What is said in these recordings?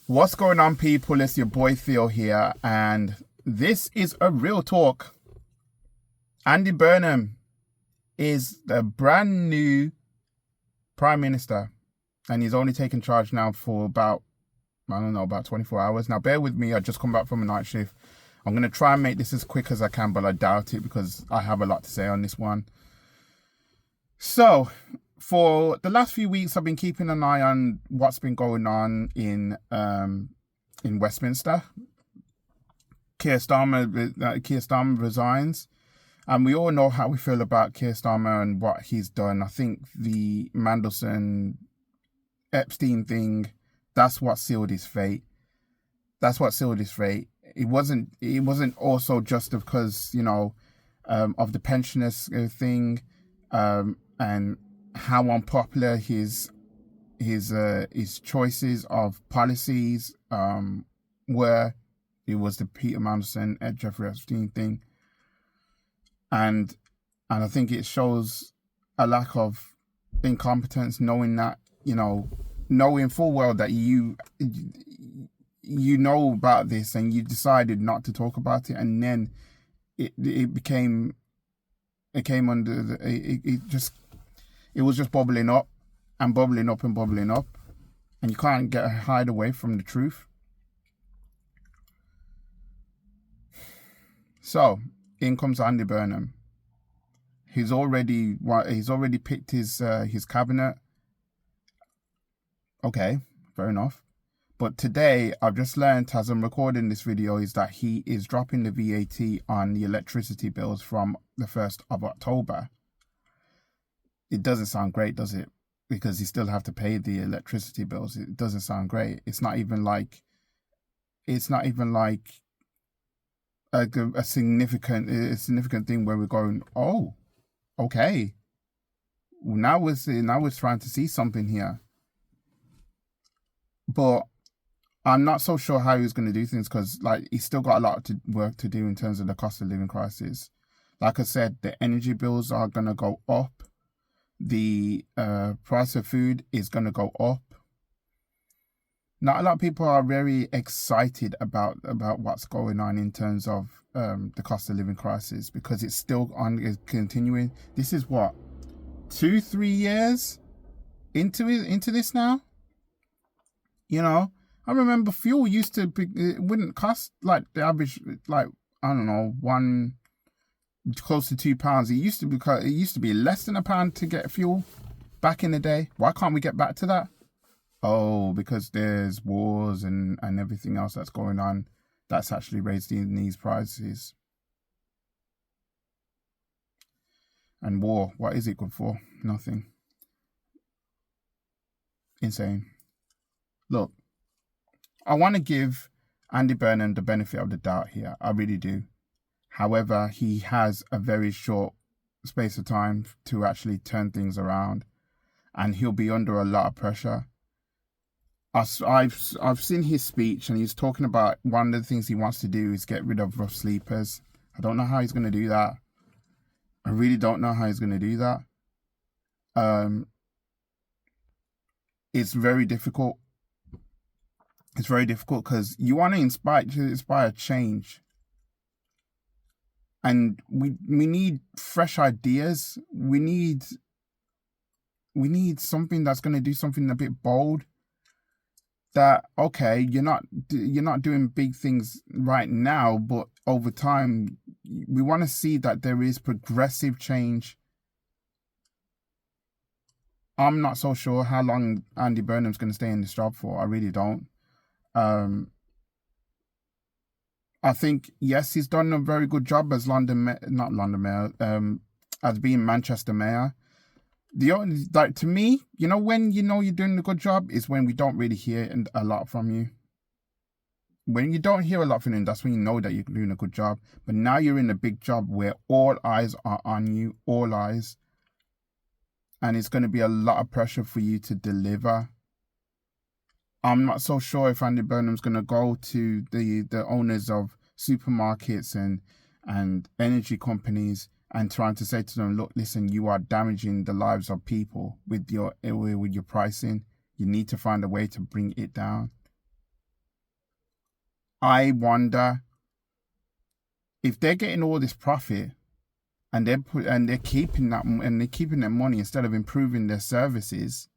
What's going on, people? It's your boy Theo here, and this is a real talk. Andy Burnham is the brand new Prime Minister, and he's only taken charge now for about 24 hours. Now, bear with me, I just come back from a night shift. I'm going to try and make this as quick as I can, but I doubt it because I have a lot to say on this one. So, for the last few weeks, I've been keeping an eye on what's been going on in Westminster. Keir Starmer resigns, and we all know how we feel about Keir Starmer and what he's done. I think the Mandelson Epstein thing, that's what sealed his fate. It wasn't also just because, of the pensioners thing, and how unpopular his choices of policies were. It was the Peter Mandelson, Jeffrey Epstein thing, and I think it shows a lack of incompetence, knowing that, knowing full well that you know about this and you decided not to talk about it, and then it came under the, it was just bubbling up and bubbling up and bubbling up, and you can't hide away from the truth. So in comes Andy Burnham. He's already picked his cabinet. Okay, fair enough. But today, I've just learned as I'm recording this video is that he is dropping the VAT on the electricity bills from the 1st of October. It doesn't sound great, does it? Because you still have to pay the electricity bills. It doesn't sound great. It's not even like a significant thing where we're going, oh, okay. Now we're trying to see something here. But I'm not so sure how he's going to do things, because he's still got a lot of work to do in terms of the cost of living crisis. Like I said, the energy bills are going to go up. The price of food is going to go up. Not a lot of people are very excited about what's going on in terms of the cost of living crisis, because it's still continuing. This is what, 2-3 years into this now. I remember fuel used to be, it wouldn't cost like the average, close to £2. It used to be less than £1 to get fuel back in the day. Why can't we get back to that? Oh, because there's wars and everything else that's going on that's actually raised these prices. And war, what is it good for? Nothing. Insane. Look, I want to give Andy Burnham the benefit of the doubt here. I really do. However, he has a very short space of time to actually turn things around, and he'll be under a lot of pressure. I've seen his speech, and he's talking about one of the things he wants to do is get rid of rough sleepers. I don't know how he's going to do that. I really don't know how he's going to do that. It's very difficult. It's very difficult because you want to inspire change. And we need fresh ideas. We need something that's going to do something a bit bold. That, okay, you're not doing big things right now, but over time we want to see that there is progressive change. I'm not so sure how long Andy Burnham's going to stay in this job for. I really don't. I think, yes, he's done a very good job as as being Manchester mayor. The only, to me, when you're doing a good job is when we don't really hear a lot from you. When you don't hear a lot from you, that's when you know that you're doing a good job. But now you're in a big job where all eyes are on you, all eyes. And it's going to be a lot of pressure for you to deliver. I'm not so sure if Andy Burnham's going to go to the owners of supermarkets and energy companies and trying to say to them, look, listen, you are damaging the lives of people with your pricing. You need to find a way to bring it down. I wonder if they're getting all this profit and they're keeping their money instead of improving their services,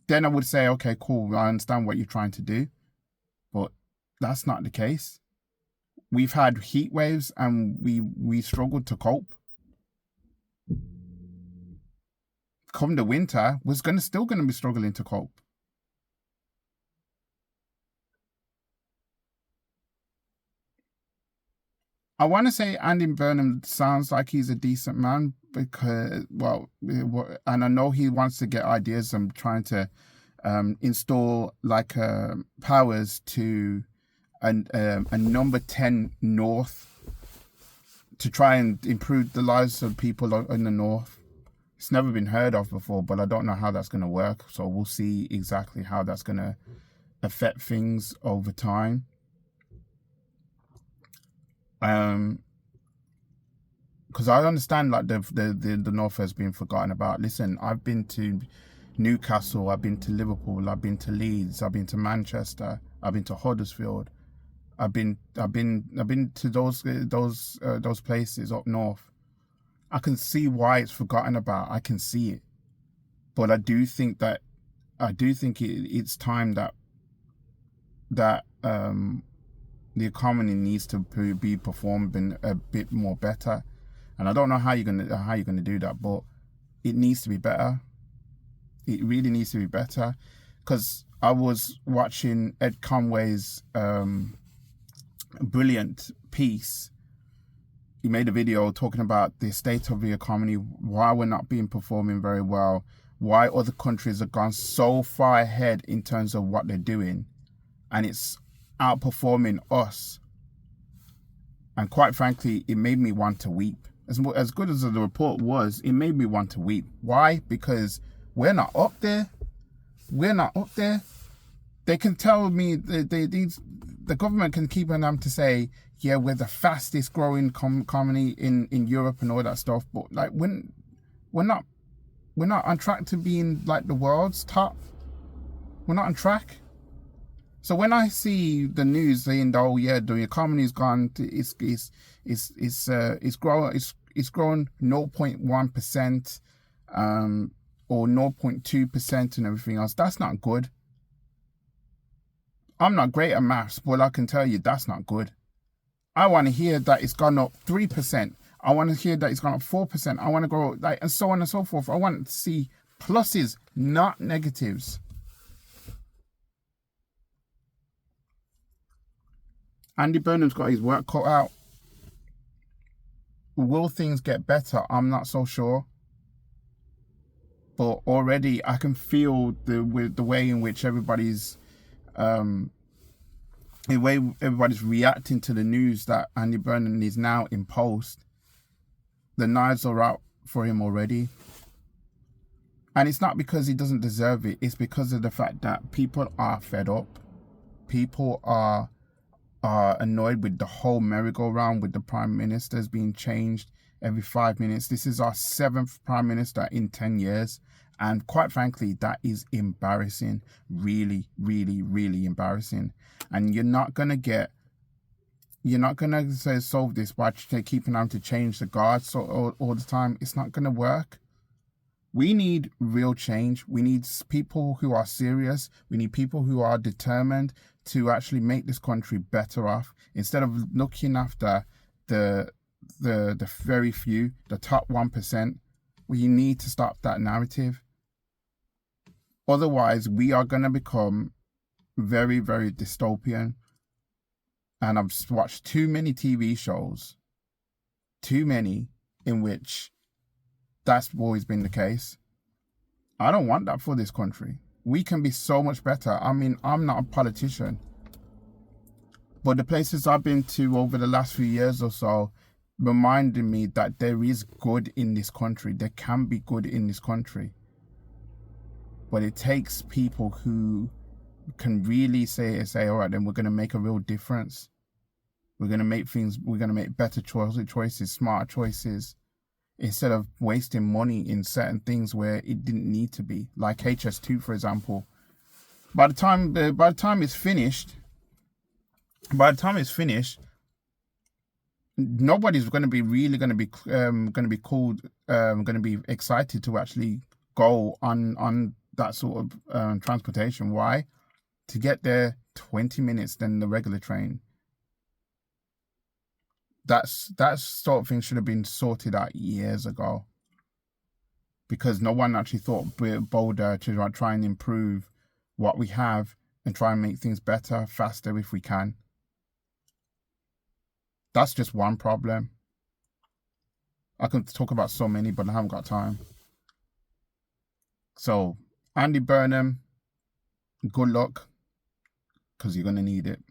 then I would say, okay, cool, I understand what you're trying to do, but that's not the case. We've had heat waves and we struggled to cope. Come the winter, we're still gonna be struggling to cope. I want to say Andy Burnham sounds like he's a decent man because, well, and I know he wants to get ideas and trying to install like powers to a number 10 north to try and improve the lives of people in the north. It's never been heard of before, but I don't know how that's going to work. So we'll see exactly how that's going to affect things over time. Because I understand like the North has been forgotten about. Listen, I've been to Newcastle, I've been to Liverpool, I've been to Leeds, I've been to Manchester, I've been to Huddersfield, I've been to those places up north. I can see why it's forgotten about. I can see it, but I do think it's time that the economy needs to be performed a bit more better, and I don't know how you're gonna do that, but it needs to be better. It really needs to be better, because I was watching Ed Conway's brilliant piece. He made a video talking about the state of the economy, why we're not performing very well, why other countries have gone so far ahead in terms of what they're doing, and it's outperforming us. And quite frankly, it made me want to weep. As good as the report was, it made me want to weep. Why? Because we're not up there. We're not up there. They can tell me, the government can keep on them to say, yeah, we're the fastest growing economy in Europe and all that stuff. But like, when we're not on track to being like the world's top. We're not on track. So when I see the news saying, "Oh yeah, the economy's gone, it's grown 0.1%, or 0.2% and everything else," that's not good. I'm not great at maths, but I can tell you that's not good. I want to hear that it's gone up 3%. I want to hear that it's gone up 4%. I want to go like, and so on and so forth. I want to see pluses, not negatives. Andy Burnham's got his work cut out. Will things get better? I'm not so sure. But already I can feel the way in which everybody's reacting to the news that Andy Burnham is now in post. The knives are out for him already. And it's not because he doesn't deserve it. It's because of the fact that people are fed up. People are annoyed with the whole merry-go-round with the prime ministers being changed every 5 minutes. This is our 7th prime minister in 10 years. And quite frankly, that is embarrassing. Really, really, really embarrassing. And you're not going to solve this by keeping on to change the guards all the time. It's not going to work. We need real change. We need people who are serious. We need people who are determined to actually make this country better off, instead of looking after the very few, the top 1%. We need to stop that narrative. Otherwise, we are going to become very, very dystopian. And I've watched too many TV shows, in which that's always been the case. I don't want that for this country. We can be so much better. I mean, I'm not a politician, but the places I've been to over the last few years or so reminded me that there is good in this country. There can be good in this country. But it takes people who can really say, all right, then we're going to make a real difference. We're going to make better choices, smarter choices, instead of wasting money in certain things where it didn't need to be, like HS2, for example. By the time it's finished, by the time it's finished, nobody's going to be really going to be called going to be excited to actually go on that sort of transportation. Why? To get there 20 minutes than the regular train. That sort of thing should have been sorted out years ago, because no one actually thought bolder to try and improve what we have and try and make things better, faster if we can. That's just one problem. I could talk about so many, but I haven't got time. So, Andy Burnham, good luck, because you're going to need it.